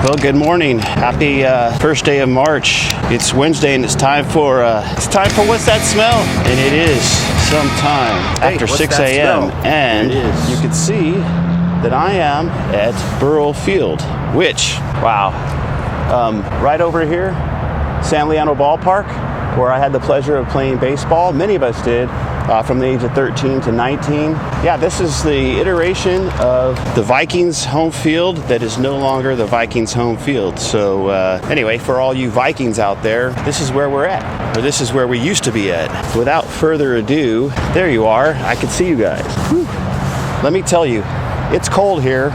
Well, good morning. Happy first day of March. It's Wednesday and it's time for what's that smell? And it is sometime after 6 a.m. And you can see that I am at Burrell Field, which, wow, right over here, San Leandro Ballpark, where I had the pleasure of playing baseball. Many of us did. From the age of 13 to 19. Yeah, this is the iteration of the Vikings home field that is no longer the Vikings home field. So anyway, for all you Vikings out there, this is where we're at, or this is where we used to be at. Without further ado, there you are. I can see you guys. Whew. Let me tell you, it's cold here,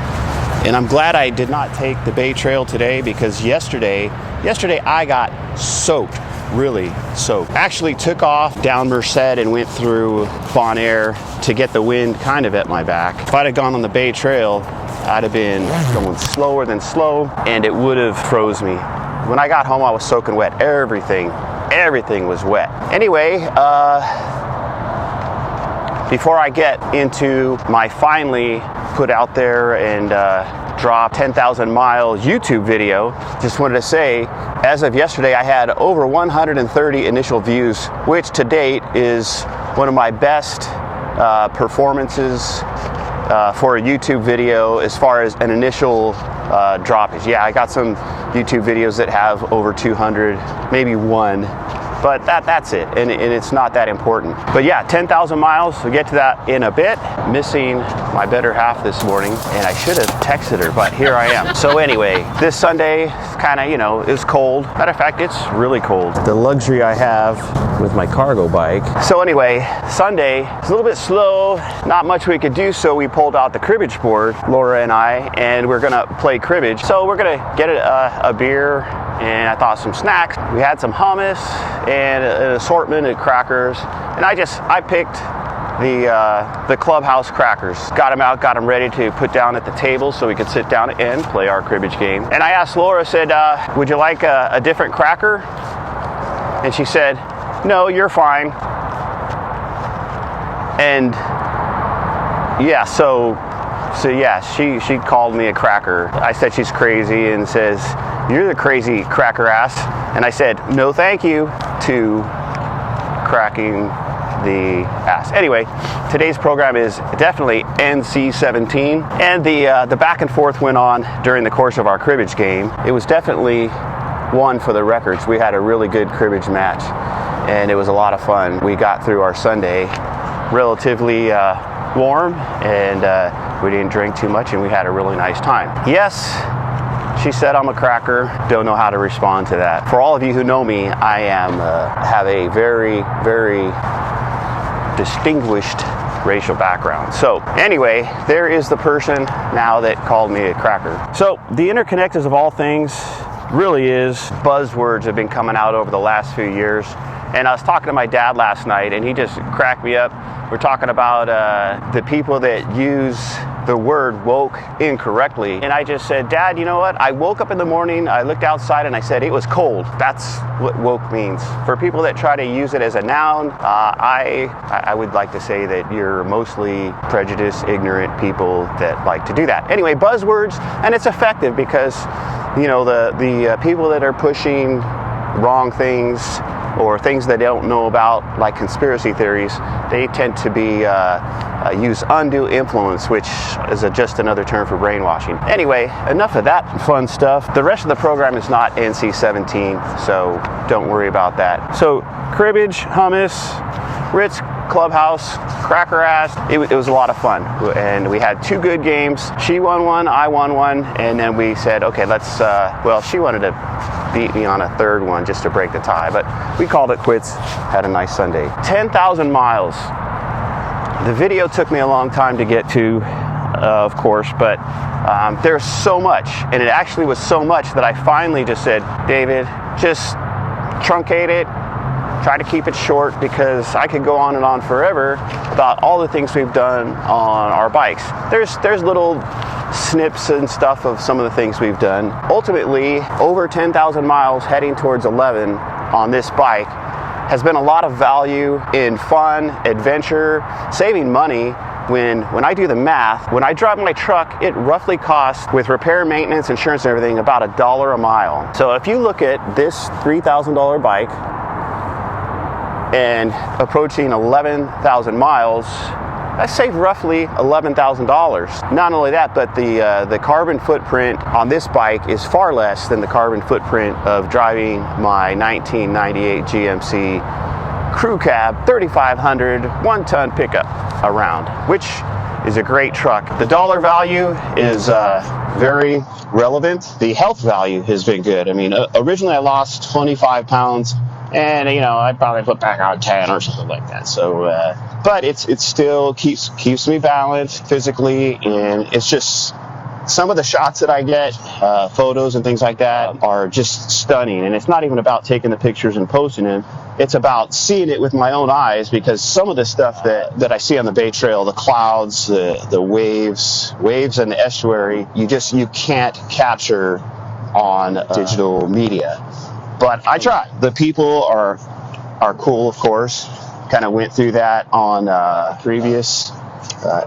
and I'm glad I did not take the Bay Trail today, because yesterday I got soaked. Really soaked. Actually took off down Merced and went through Bon Air to get the wind kind of at my back. If I'd have gone on the Bay Trail, I'd have been going slower than slow, and it would have froze me. When I got home, I was soaking wet. Everything was wet. Anyway, before I get into my finally put out there and drop 10,000 miles YouTube video, just wanted to say, as of yesterday, I had over 130 initial views, which to date is one of my best performances for a YouTube video as far as an initial droppage. Yeah, I got some YouTube videos that have over 200, maybe one, but that's it, and it's not that important. But yeah, 10,000 miles, we'll get to that in a bit. Missing my better half this morning, and I should have texted her, but here I am. So anyway, this Sunday, kind of, it was cold. Matter of fact, it's really cold. The luxury I have with my cargo bike. So anyway, Sunday, it's a little bit slow, not much we could do, so we pulled out the cribbage board, Laura and I, and we're gonna play cribbage. So we're gonna get a beer, and I thought some snacks. We had some hummus and an assortment of crackers, and I picked the clubhouse crackers. Got them out, got them ready to put down at the table so we could sit down and play our cribbage game. And I asked Laura, said, would you like a different cracker? And she said, no, you're fine. And yeah, so yeah, she called me a cracker. I said she's crazy, and says, you're the crazy cracker ass. And I said, no thank you to cracking the ass. Anyway, today's program is definitely NC-17, and the back and forth went on during the course of our cribbage game. It was definitely one for the records. We had a really good cribbage match, and it was a lot of fun. We got through our Sunday relatively warm, and we didn't drink too much, and we had a really nice time. Yes, she said I'm a cracker. Don't know how to respond to that. For all of you who know me, I have a very, very distinguished racial background. So anyway, there is the person now that called me a cracker. So the interconnectors of all things really is buzzwords have been coming out over the last few years. And I was talking to my dad last night, and he just cracked me up. We're talking about the people that use the word woke incorrectly. And I just said, Dad, you know what? I woke up in the morning, I looked outside, and I said, it was cold. That's what woke means. For people that try to use it as a noun, I would like to say that you're mostly prejudiced, ignorant people that like to do that. Anyway, buzzwords, and it's effective because, the people that are pushing wrong things or things they don't know about, like conspiracy theories, they tend to be use undue influence, which is just another term for brainwashing. Anyway, enough of that fun stuff. The rest of the program is not NC-17, so don't worry about that. So cribbage, hummus, Ritz Clubhouse, cracker ass. It was a lot of fun, and we had two good games. She won one, I won one, and then we said, okay, let's, well, she wanted to beat me on a third one just to break the tie, but we called it quits. Had a nice Sunday. 10,000 miles. The video took me a long time to get to, of course, but there's so much, and it actually was so much that I finally just said, David, just truncate it, try to keep it short, because I could go on and on forever about all the things we've done on our bikes. There's little snips and stuff of some of the things we've done. Ultimately, over 10,000 miles heading towards 11 on this bike has been a lot of value in fun, adventure, saving money, when I do the math, when I drive my truck, it roughly costs, with repair, maintenance, insurance, and everything, about $1 a mile. So if you look at this $3,000 bike and approaching 11,000 miles, I saved roughly $11,000. Not only that, but the carbon footprint on this bike is far less than the carbon footprint of driving my 1998 GMC Crew Cab 3500 one-ton pickup around, which is a great truck. The dollar value is very relevant. The health value has been good. I mean, originally I lost 25 pounds, and I probably put back on 10 or something like that. So, but it still keeps me balanced physically, and it's just some of the shots that I get, photos and things like that, are just stunning. And it's not even about taking the pictures and posting them. It's about seeing it with my own eyes, because some of the stuff that I see on the Bay Trail, the clouds, the waves in the estuary, you can't capture on digital media. But I try. The people are cool, of course. Kind of went through that on previous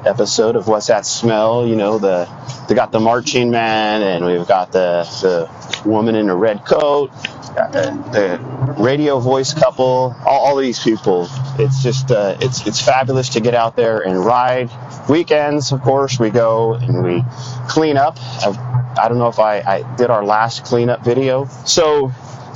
episode of What's That Smell. They got the marching man, and we've got the woman in a red coat, got the radio voice couple, all these people. It's just it's fabulous to get out there and ride. Weekends, of course, we go and we clean up. I don't know if I did our last cleanup video. So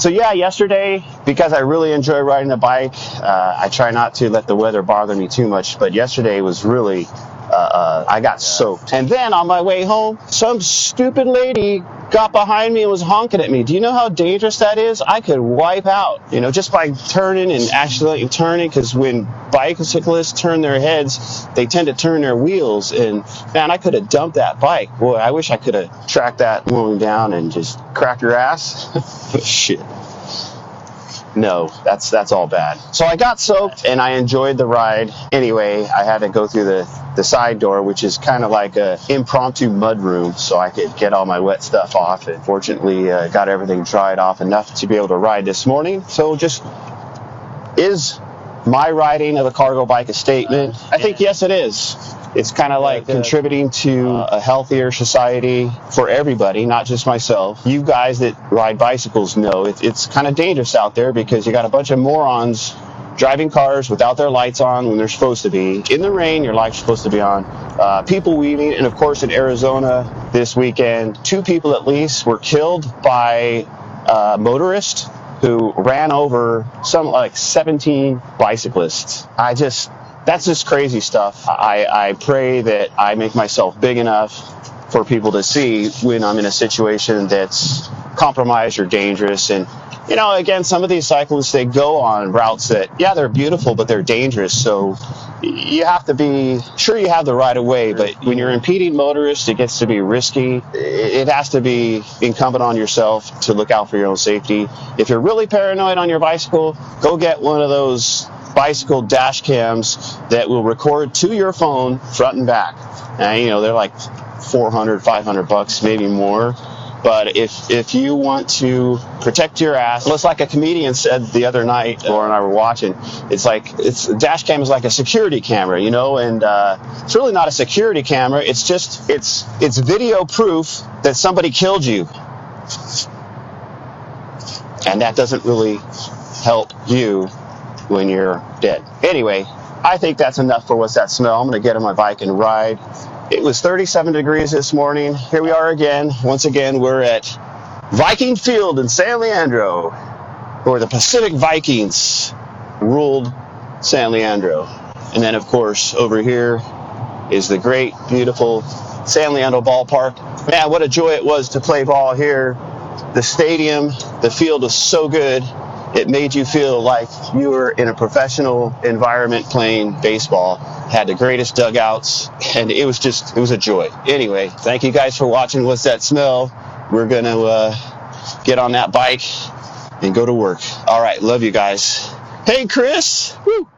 yeah, yesterday, because I really enjoy riding a bike, I try not to let the weather bother me too much, but yesterday was really, I got soaked. And then on my way home, some stupid lady got behind me and was honking at me. Do you know how dangerous that is? I could wipe out, just by turning and accidentally turning, because when bicyclists turn their heads, they tend to turn their wheels, and man, I could have dumped that bike. Boy, I wish I could have tracked that woman down and just cracked her ass. Shit. No, that's all bad. So I got soaked, and I enjoyed the ride. Anyway, I had to go through the side door, which is kind of like a impromptu mud room, so I could get all my wet stuff off. And fortunately, got everything dried off enough to be able to ride this morning. So is my riding of a cargo bike a statement? I think yes, it is. It's kind of like contributing to a healthier society for everybody, not just myself. You guys that ride bicycles know it's kind of dangerous out there, because you got a bunch of morons driving cars without their lights on when they're supposed to be. In the rain, your light's supposed to be on. People weaving, and of course in Arizona this weekend, 2 people at least were killed by motorists who ran over some like 17 bicyclists. That's just crazy stuff. I pray that I make myself big enough for people to see when I'm in a situation that's compromised or dangerous. And, again, some of these cyclists, they go on routes that, yeah, they're beautiful, but they're dangerous. So you have to be sure you have the right of way. But when you're impeding motorists, it gets to be risky. It has to be incumbent on yourself to look out for your own safety. If you're really paranoid on your bicycle, go get one of those bicycle dash cams that will record to your phone front and back. And they're like $400, $500, maybe more. But if you want to protect your ass, it's like a comedian said the other night, Laura and I were watching, it's dash cam is like a security camera, and it's really not a security camera. It's video proof that somebody killed you. And that doesn't really help you when you're dead. Anyway, I think that's enough for What's That Smell. I'm going to get on my bike and ride. It was 37 degrees this morning. Here we are again. Once again, we're at Viking Field in San Leandro, where the Pacific Vikings ruled San Leandro. And then, of course, over here is the great, beautiful San Leandro ballpark. Man, what a joy it was to play ball here. The stadium, the field was so good. It made you feel like you were in a professional environment playing baseball. Had the greatest dugouts, and it was a joy. Anyway, thank you guys for watching What's That Smell? We're going to get on that bike and go to work. All right, love you guys. Hey, Chris. Woo.